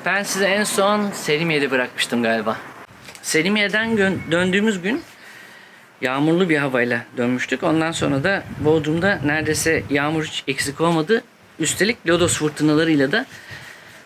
Ben size en son Selimiye'de bırakmıştım galiba. Selimiye'den döndüğümüz gün yağmurlu bir havayla dönmüştük. Ondan sonra da Bodrum'da neredeyse yağmur hiç eksik olmadı. Üstelik lodos fırtınalarıyla da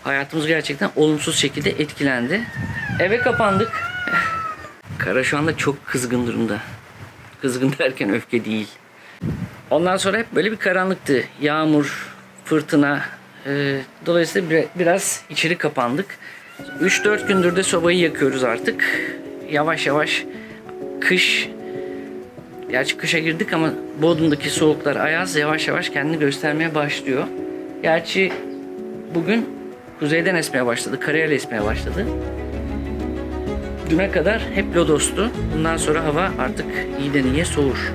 hayatımız gerçekten olumsuz şekilde etkilendi. Eve kapandık. Kara şu anda çok kızgın durumda. Kızgın derken öfke değil. Ondan sonra hep böyle bir karanlıktı. Yağmur, fırtına. Dolayısıyla biraz içeri kapandık. 3-4 gündür de sobayı yakıyoruz artık. Yavaş yavaş kış, gerçi kışa girdik ama Bodrum'daki soğuklar, ayaz yavaş yavaş kendini göstermeye başlıyor. Gerçi bugün kuzeyden esmeye başladı, karayel esmeye başladı. Düne kadar hep lodostu. Bundan sonra hava artık iyiden iyiye soğur.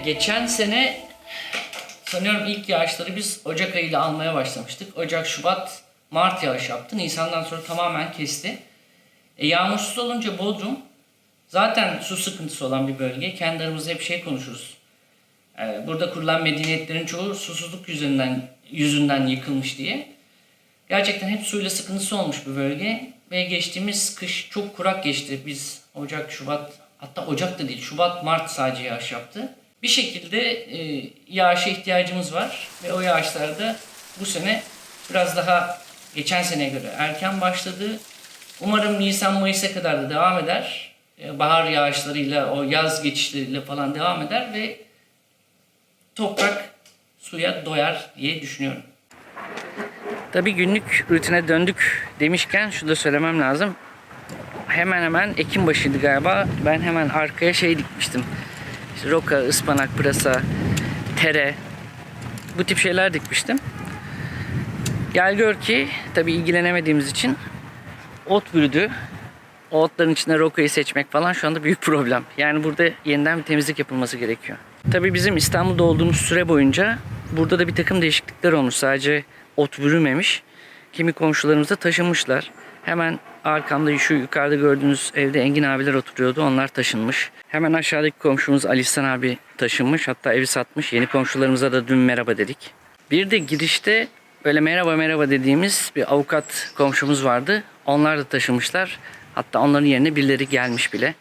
Geçen sene sanıyorum ilk yağışları biz Ocak ayıyla almaya başlamıştık. Ocak, Şubat, Mart yağış yaptı. Nisan'dan sonra tamamen kesti. Yağmursuz olunca Bodrum zaten su sıkıntısı olan bir bölge. Kendi aramızda hep şey konuşuruz. Burada kurulan medeniyetlerin çoğu susuzluk yüzünden yıkılmış diye. Gerçekten hep suyla sıkıntısı olmuş bir bölge. Ve geçtiğimiz kış çok kurak geçti. Biz Ocak, Şubat, hatta Ocak da değil, Şubat, Mart sadece yağış yaptı. Bir şekilde yağışa ihtiyacımız var ve o yağışlar da bu sene biraz daha geçen seneye göre erken başladı. Umarım Nisan-Mayıs'a kadar da devam eder. Bahar yağışlarıyla, o yaz geçişleriyle falan devam eder ve toprak suya doyar diye düşünüyorum. Tabii günlük rutine döndük demişken şunu da söylemem lazım. Hemen hemen Ekim başıydı galiba. Ben hemen arkaya şey dikmiştim. Roka, ıspanak, pırasa, tere, bu tip şeyler dikmiştim. Gel gör ki tabii ilgilenemediğimiz için ot bürüdü. O otların içinde rokayı seçmek falan şu anda büyük problem. Yani burada yeniden bir temizlik yapılması gerekiyor. Tabii bizim İstanbul'da olduğumuz süre boyunca burada da bir takım değişiklikler olmuş. Sadece ot bürümemiş. Kimi komşularımız da taşınmışlar. Hemen arkamda şu yukarıda gördüğünüz evde Engin abiler oturuyordu. Onlar taşınmış. Hemen aşağıdaki komşumuz Ali İhsan abi taşınmış. Hatta evi satmış. Yeni komşularımıza da dün merhaba dedik. Bir de girişte böyle merhaba merhaba dediğimiz bir avukat komşumuz vardı. Onlar da taşınmışlar. Hatta onların yerine birileri gelmiş bile.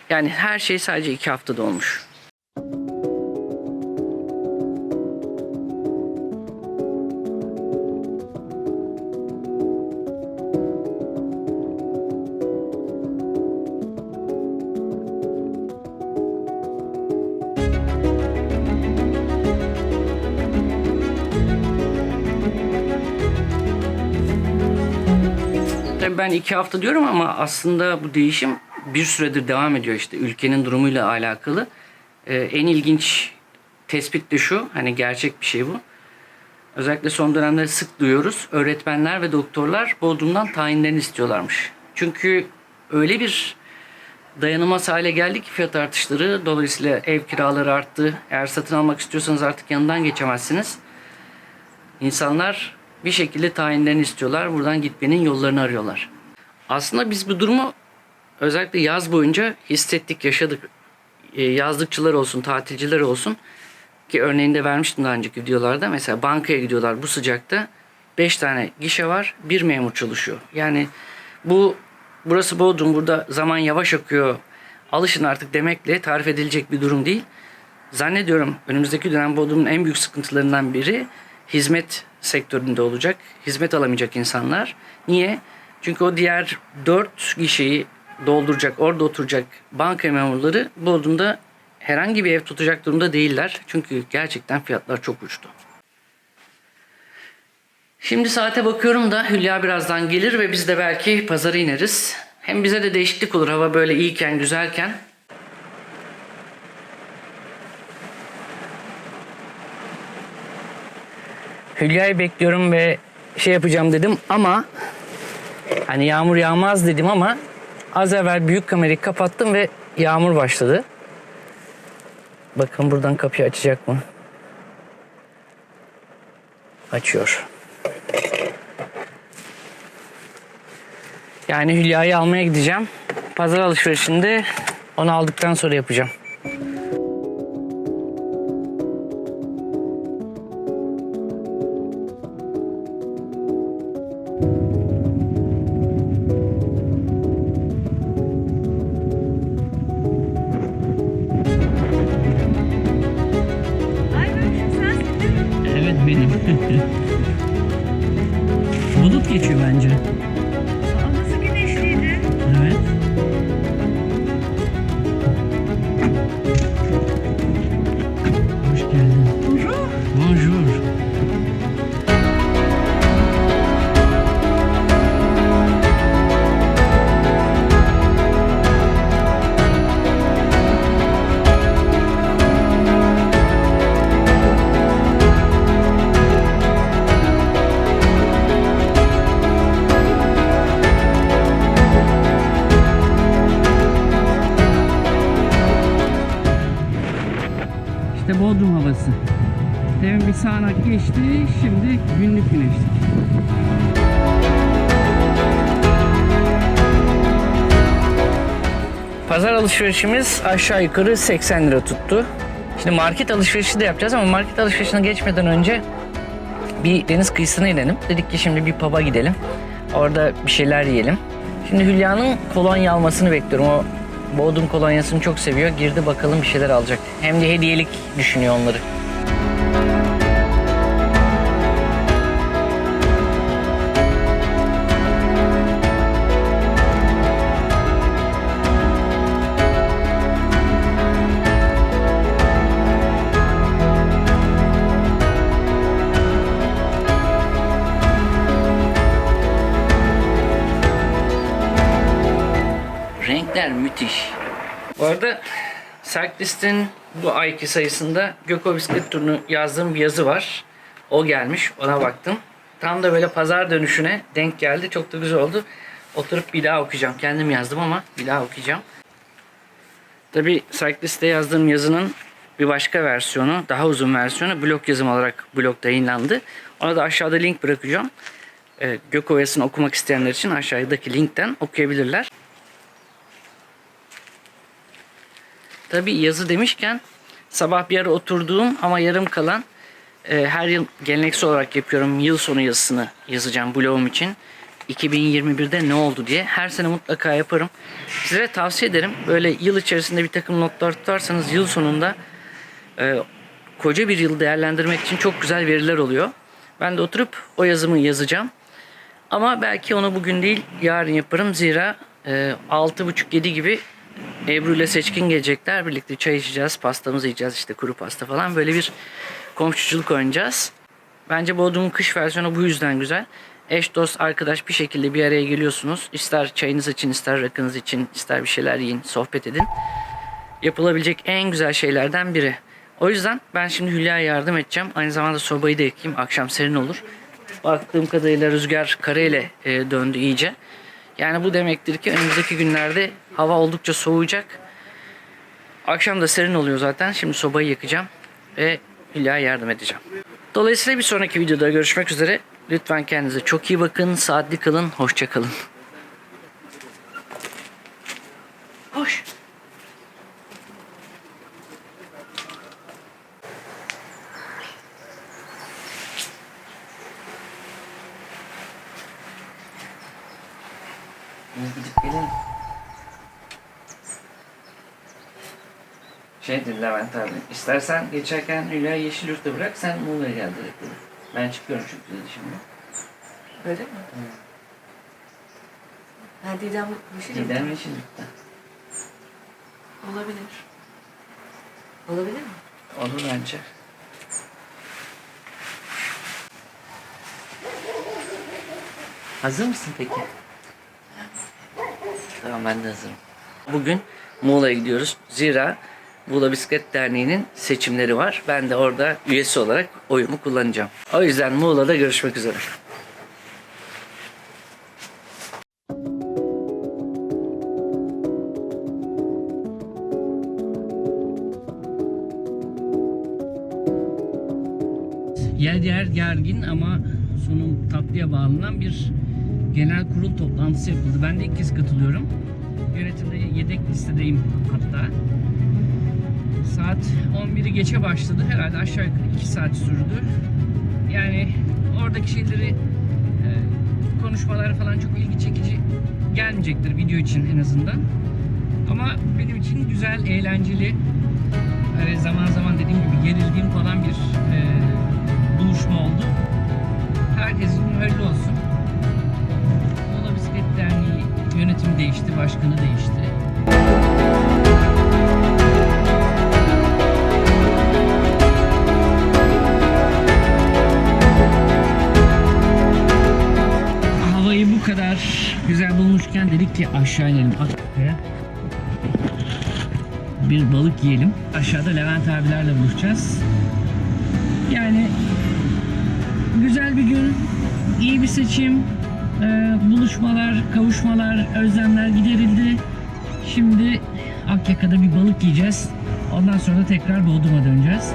Yani her şey sadece 2 haftada olmuş. Tabii ben 2 hafta diyorum ama aslında bu değişim bir süredir devam ediyor işte ülkenin durumuyla alakalı. En ilginç tespit de şu, hani gerçek bir şey bu. Özellikle son dönemde sık duyuyoruz. Öğretmenler ve doktorlar Bodrum'dan tayinlerini istiyorlarmış. Çünkü öyle bir dayanılmaz hale geldi ki fiyat artışları. Dolayısıyla ev kiraları arttı. Eğer satın almak istiyorsanız artık yanından geçemezsiniz. İnsanlar bir şekilde tayinlerini istiyorlar. Buradan gitmenin yollarını arıyorlar. Aslında biz bu durumu özellikle yaz boyunca hissettik, yaşadık. Yazlıkçılar olsun, tatilciler olsun ki örneğinde vermiştim daha önceki videolarda. Mesela bankaya gidiyorlar bu sıcakta. 5 tane gişe var, bir memur çalışıyor. Yani burası Bodrum, burada zaman yavaş akıyor. Alışın artık demekle tarif edilecek bir durum değil. Zannediyorum önümüzdeki dönem Bodrum'un en büyük sıkıntılarından biri hizmet sektöründe olacak. Hizmet alamayacak insanlar. Niye? Çünkü o diğer 4 gişeyi dolduracak, orada oturacak banka memurları Bodrum'da herhangi bir ev tutacak durumda değiller. Çünkü gerçekten fiyatlar çok uçtu. Şimdi saate bakıyorum da Hülya birazdan gelir ve biz de belki pazara ineriz. Hem bize de değişiklik olur hava böyle iyiyken, güzelken. Hülya'yı bekliyorum ve şey yapacağım dedim ama hani yağmur yağmaz dedim ama az evvel büyük kamerayı kapattım ve yağmur başladı. Bakın buradan kapıyı açacak mı? Açıyor. Yani Hülya'yı almaya gideceğim. Pazar alışverişinde onu aldıktan sonra yapacağım. Evet benim. Bulut geçiyor bence. Nasıl güneşliydi? Evet. Hoş geldin. Bonjour. Bonjour. İşte Bodrum havası. Demin bir sağanak geçti, şimdi günlük güneşlik. Pazar alışverişimiz aşağı yukarı 80 lira tuttu. Şimdi market alışverişi de yapacağız ama market alışverişine geçmeden önce bir deniz kıyısına inelim. Dedik ki şimdi bir pub'a gidelim. Orada bir şeyler yiyelim. Şimdi Hülya'nın kolonya almasını bekliyorum. O Bodrum kolonyasını çok seviyor. Girdi bakalım bir şeyler alacak. Hem de hediyelik düşünüyor onları. Renkler müthiş. Bu arada Cyclist'in bu ayki sayısında Göko Bisiklet Turu'nu yazdığım bir yazı var. O gelmiş, ona baktım. Tam da böyle pazar dönüşüne denk geldi. Çok da güzel oldu. Oturup bir daha okuyacağım. Kendim yazdım ama bir daha okuyacağım. Tabii Cyclist'te yazdığım yazının bir başka versiyonu, daha uzun versiyonu blog yazım olarak blogda yayınlandı. Ona da aşağıda link bırakacağım. Göko yazısını okumak isteyenler için aşağıdaki linkten okuyabilirler. Tabii yazı demişken sabah bir ara oturduğum ama yarım kalan her yıl geleneksel olarak yapıyorum. Yıl sonu yazısını yazacağım blogum için. 2021'de ne oldu diye. Her sene mutlaka yaparım. Size tavsiye ederim. Böyle yıl içerisinde bir takım notlar tutarsanız yıl sonunda koca bir yılı değerlendirmek için çok güzel veriler oluyor. Ben de oturup o yazımı yazacağım. Ama belki onu bugün değil yarın yaparım. Zira 6.30-7 gibi Ebru ile Seçkin gelecekler. Birlikte çay içeceğiz, pastamızı yiyeceğiz, işte kuru pasta falan. Böyle bir komşuculuk oynayacağız. Bence Bodrum'un kış versiyonu bu yüzden güzel. Eş, dost, arkadaş bir şekilde bir araya geliyorsunuz. İster çayınız için, ister rakınız için, ister bir şeyler yiyin, sohbet edin. Yapılabilecek en güzel şeylerden biri. O yüzden ben şimdi Hülya'ya yardım edeceğim. Aynı zamanda sobayı da yakayım. Akşam serin olur. Baktığım kadarıyla rüzgar kareyle döndü iyice. Yani bu demektir ki önümüzdeki günlerde hava oldukça soğuyacak. Akşam da serin oluyor zaten. Şimdi sobayı yakacağım ve Hülya'ya yardım edeceğim. Dolayısıyla bir sonraki videoda görüşmek üzere. Lütfen kendinize çok iyi bakın. Saatli kalın. Hoşça kalın. Hoş. Gidip gelelim. Şey dedi Levent abi, istersen geçerken Hülya'yı Yeşilyurt'ta bırak, sen Muğla'ya gel direkt dedi. Ben çıkıyorum çünkü dedi şimdi. Öyle mi? Ha, Didem Yeşilyurt. Gidem Yeşilyurt'ta. Olabilir. Olabilir mi? Olur bence. Hazır mısın peki? Tamam, ben de hazırım. Bugün Muğla'ya gidiyoruz. Zira Muğla Bisiklet Derneği'nin seçimleri var. Ben de orada üyesi olarak oyumu kullanacağım. O yüzden Muğla'da görüşmek üzere. Yer gergin ama sonu tatlıya bağlanan bir genel kurul toplantısı yapıldı. Ben de ilk kez katılıyorum. Yönetimde yedek listedeyim hatta. Saat 11'i geçe başladı. Herhalde aşağı yukarı 2 saat sürdü. Yani oradaki şeyleri, konuşmalar falan çok ilgi çekici gelmeyecektir video için en azından. Ama benim için güzel, eğlenceli, zaman zaman dediğim gibi gerildiğim falan bir buluşma oldu. Herkesin hayırlı olsun. Muğla Bisiklet Derneği yönetimi değişti, başkanı değişti. Havayı bu kadar güzel bulmuşken dedik ki aşağı inelim. Akyaka'ya bir balık yiyelim. Aşağıda Levent abilerle buluşacağız. Yani güzel bir gün, iyi bir seçim, buluşmalar, kavuşmalar, özlemler giderildi. Şimdi Akyaka'da bir balık yiyeceğiz. Ondan sonra da tekrar Bodrum'a döneceğiz.